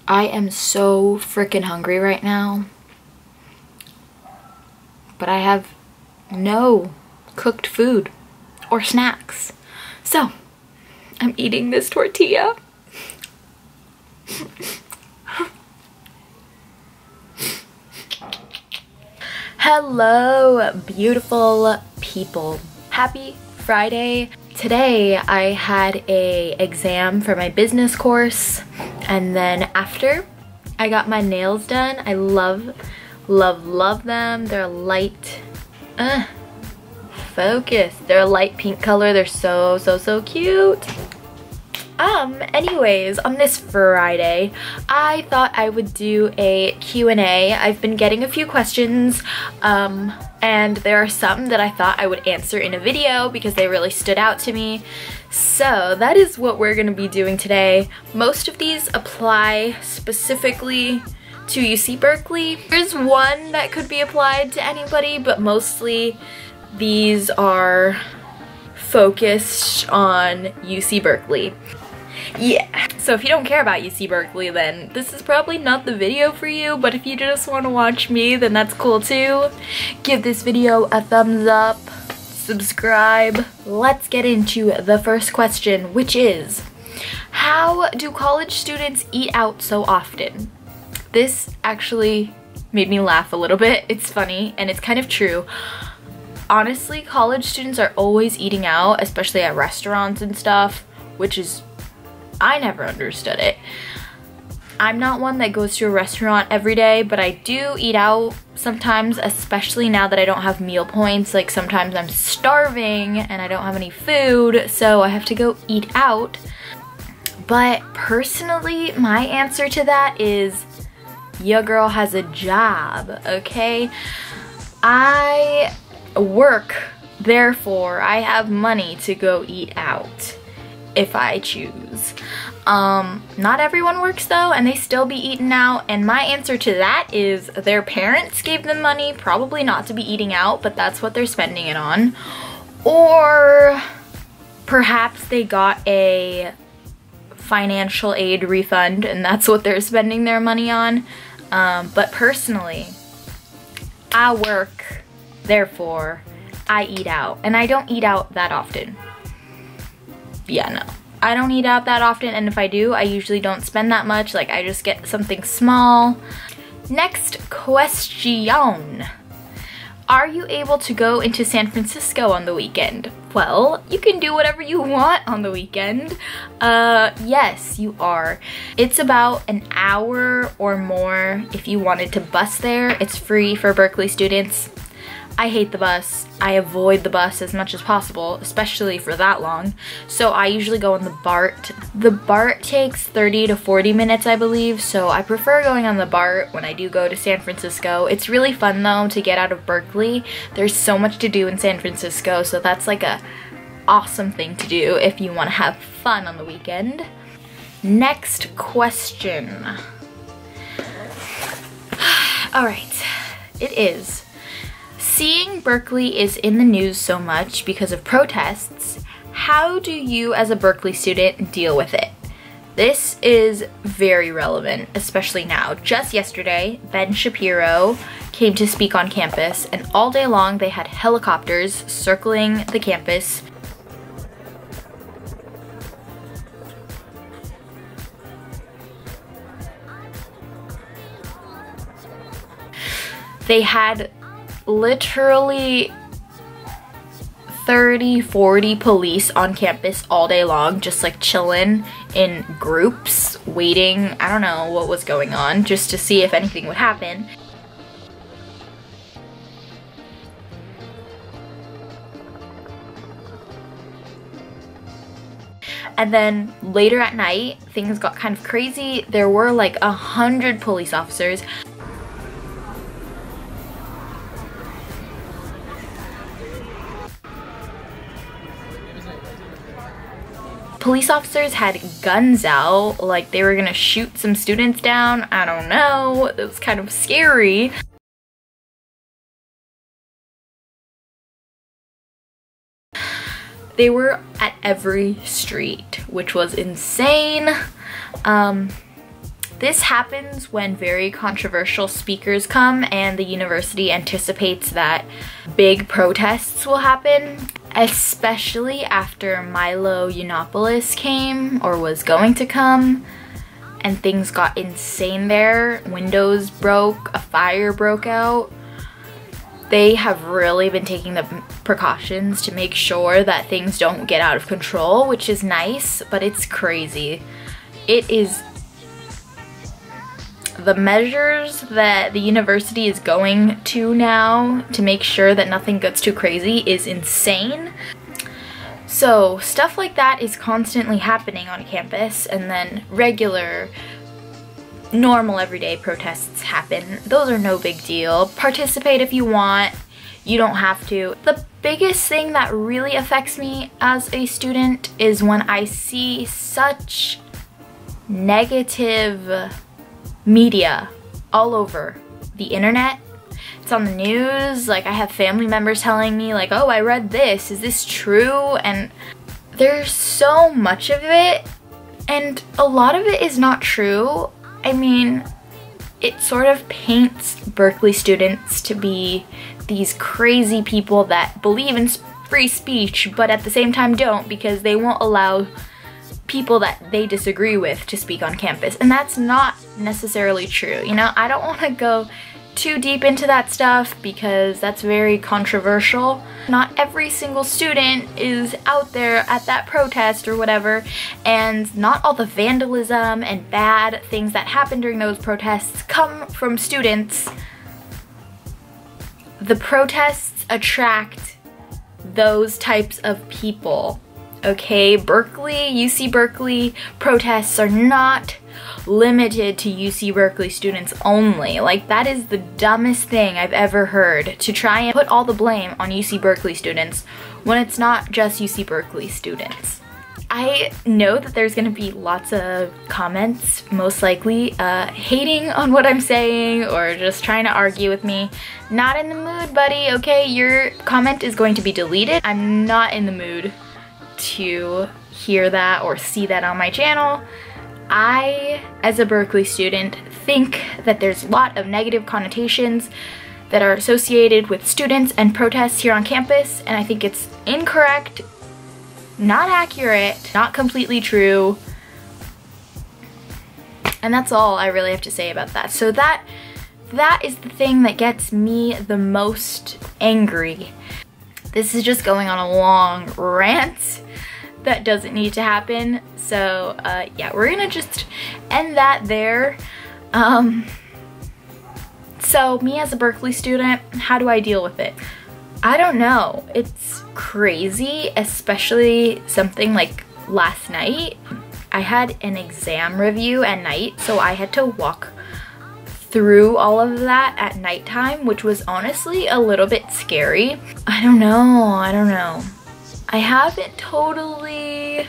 I am so freaking hungry right now, but I have no cooked food or snacks. So I'm eating this tortilla. Hello, beautiful people. Happy Friday. Today I had a exam for my business course, and then after I got my nails done. I love them. They're light, focus. They're a light pink color. They're so cute. Anyways, on this Friday, I thought I would do a Q&A. I've been getting a few questions, and there are some that I thought I would answer in a video because they really stood out to me. So that is what we're gonna be doing today. Most of these apply specifically to UC Berkeley. There's one that could be applied to anybody, but mostly these are focused on UC Berkeley. Yeah, so if you don't care about UC Berkeley, then this is probably not the video for you, but if you just want to watch me, then that's cool too. Give this video a thumbs up, subscribe. Let's get into the first question, which is, how do college students eat out so often? This actually made me laugh a little bit. It's funny, and it's kind of true. Honestly, college students are always eating out, especially at restaurants and stuff, which is, I never understood it. I'm not one that goes to a restaurant every day, but I do eat out sometimes, especially now that I don't have meal points. Like sometimes I'm starving and I don't have any food, so I have to go eat out. But personally, my answer to that is, your girl has a job, okay? I work, therefore I have money to go eat out if I choose. Not everyone works though, and they still be eating out, and my answer to that is their parents gave them money, probably not to be eating out, but that's what they're spending it on. Or perhaps they got a financial aid refund and that's what they're spending their money on. But personally, I work, therefore I eat out, and I don't eat out that often. Yeah, no, I don't eat out that often, and if I do, I usually don't spend that much. Like, I just get something small. Next question. Are you able to go into San Francisco on the weekend? Well, you can do whatever you want on the weekend. Yes, you are. It's about an hour or more if you wanted to bus there. It's free for Berkeley students. I hate the bus. I avoid the bus as much as possible, especially for that long. So I usually go on the BART. The BART takes 30 to 40 minutes, I believe, so I prefer going on the BART when I do go to San Francisco. It's really fun though to get out of Berkeley. There's so much to do in San Francisco, so that's like a awesome thing to do if you want to have fun on the weekend. Next question. All right, it is, seeing Berkeley is in the news so much because of protests, how do you as a Berkeley student deal with it? This is very relevant, especially now. Just yesterday, Ben Shapiro came to speak on campus, and all day long they had helicopters circling the campus. They had literally 30, 40 police on campus all day long, just like chilling in groups, waiting. I don't know what was going on, just to see if anything would happen. And then later at night, things got kind of crazy. There were like 100 police officers. Police officers had guns out, like they were gonna shoot some students down. I don't know, it was kind of scary. They were at every street, which was insane. This happens when very controversial speakers come and the university anticipates that big protests will happen, especially after Milo Yiannopoulos came or was going to come, and things got insane there. Windows broke, a fire broke out. They have really been taking the precautions to make sure that things don't get out of control, which is nice, but it's crazy. It is the measures that the university is going to now to make sure that nothing gets too crazy is insane. So stuff like that is constantly happening on campus, and then regular, normal, everyday protests happen. Those are no big deal. Participate if you want. You don't have to. The biggest thing that really affects me as a student is when I see such negative media all over the internet. It's on the news. Like, I have family members telling me like, oh, I read this, is this true? And there's so much of it, and a lot of it is not true. I mean, it sort of paints Berkeley students to be these crazy people that believe in free speech, but at the same time don't, because they won't allow people that they disagree with to speak on campus. And that's not necessarily true. You know, I don't want to go too deep into that stuff because that's very controversial. Not every single student is out there at that protest or whatever, and not all the vandalism and bad things that happen during those protests come from students. The protests attract those types of people. Okay, Berkeley, UC Berkeley protests are not limited to UC Berkeley students only. Like, that is the dumbest thing I've ever heard, to try and put all the blame on UC Berkeley students when it's not just UC Berkeley students. I know that there's gonna be lots of comments, most likely, hating on what I'm saying or just trying to argue with me. Not in the mood, buddy, okay? Your comment is going to be deleted. I'm not in the mood to hear that or see that on my channel. I, as a Berkeley student, think that there's a lot of negative connotations that are associated with students and protests here on campus, and I think it's incorrect, not accurate, not completely true, and that's all I really have to say about that. So that is the thing that gets me the most angry. This is just going on a long rant that doesn't need to happen. So yeah, we're gonna just end that there. So me as a Berkeley student, how do I deal with it? I don't know. It's crazy, especially something like last night. I had an exam review at night, so I had to walk through all of that at nighttime, which was honestly a little bit scary. I don't know. I haven't totally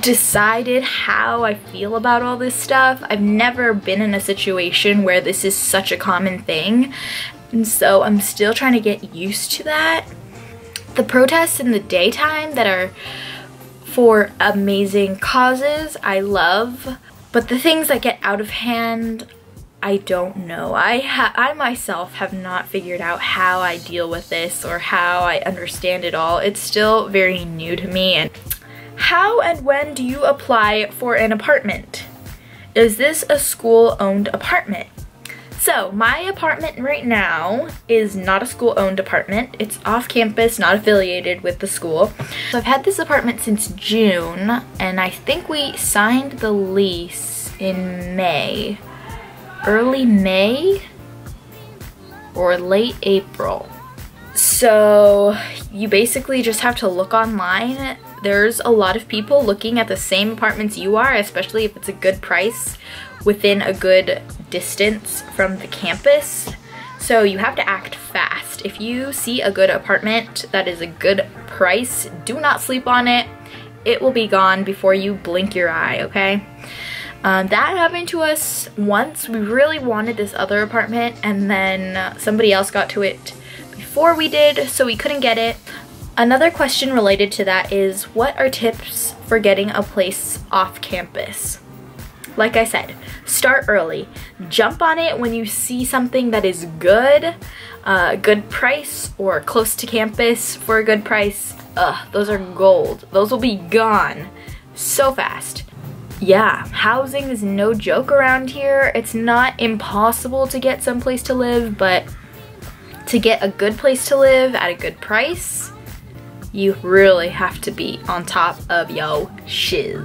decided how I feel about all this stuff. I've never been in a situation where this is such a common thing, and so I'm still trying to get used to that. The protests in the daytime that are for amazing causes, I love, but the things that get out of hand, I don't know. I myself have not figured out how I deal with this or how I understand it all. It's still very new to me. And how and when do you apply for an apartment? Is this a school-owned apartment? So my apartment right now is not a school-owned apartment. It's off campus, not affiliated with the school. So I've had this apartment since June, and I think we signed the lease in May. Early May or late April. So you basically just have to look online. There's a lot of people looking at the same apartments you are, especially if it's a good price within a good distance from the campus. So you have to act fast. If you see a good apartment that is a good price, do not sleep on it. It will be gone before you blink your eye, okay? That happened to us once. We really wanted this other apartment, and then somebody else got to it before we did, so we couldn't get it. Another question related to that is, what are tips for getting a place off campus? like I said, start early. Jump on it when you see something that is good, good price, or close to campus for a good price. Those are gold. Those will be gone so fast. Yeah, housing is no joke around here. It's not impossible to get someplace to live, but to get a good place to live at a good price, you really have to be on top of yo shiz.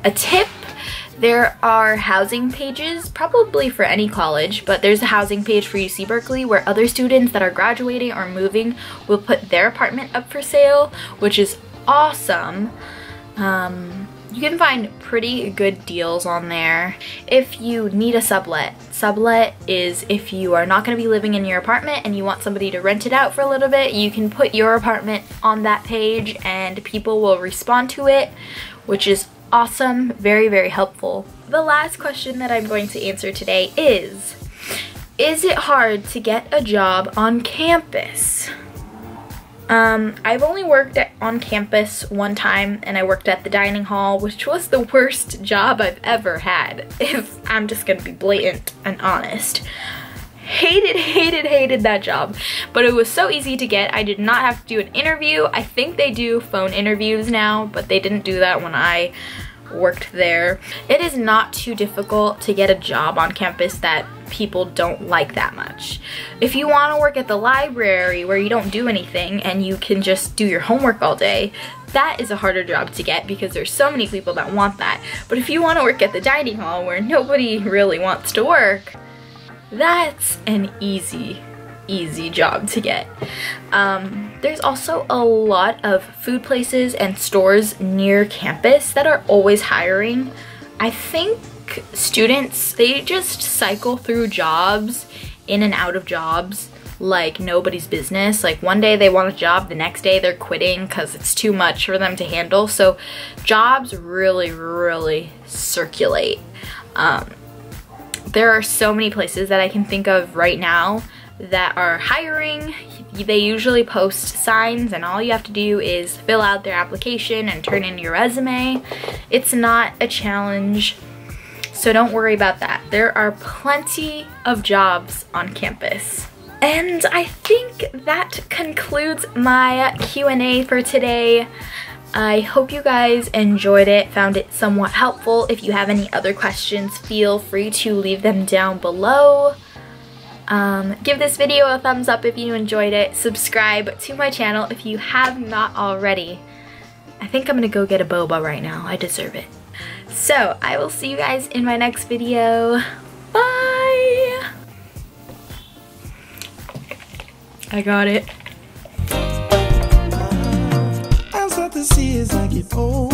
A tip, there are housing pages, probably for any college, but there's a housing page for UC Berkeley where other students that are graduating or moving will put their apartment up for sale, which is awesome. You can find pretty good deals on there. If you need a sublet is if you are not going to be living in your apartment and you want somebody to rent it out for a little bit, you can put your apartment on that page and people will respond to it, which is awesome, very, very helpful. The last question that I'm going to answer today is it hard to get a job on campus? I've only worked on campus one time, and I worked at the dining hall, which was the worst job I've ever had, if I'm just gonna be blatant and honest. Hated that job, but it was so easy to get. I did not have to do an interview. I think they do phone interviews now, but they didn't do that when I worked there. It is not too difficult to get a job on campus that people don't like that much. If you want to work at the library where you don't do anything and you can just do your homework all day, that is a harder job to get because there's so many people that want that. But if you want to work at the dining hall where nobody really wants to work, that's an easy job to get. There's also a lot of food places and stores near campus that are always hiring. I think students, they just cycle through jobs, in and out of jobs, like nobody's business. Like one day they want a job, the next day they're quitting because it's too much for them to handle. So jobs really circulate. There are so many places that I can think of right now that are hiring. They usually post signs and all you have to do is fill out their application and turn in your resume. It's not a challenge, so don't worry about that. There are plenty of jobs on campus. And I think that concludes my Q&A for today. I hope you guys enjoyed it, found it somewhat helpful. If you have any other questions, feel free to leave them down below. Give this video a thumbs up if you enjoyed it. Subscribe to my channel if you have not already. I think I'm gonna go get a boba right now. I deserve it. So I will see you guys in my next video. Bye! I got it. The sea as I get old.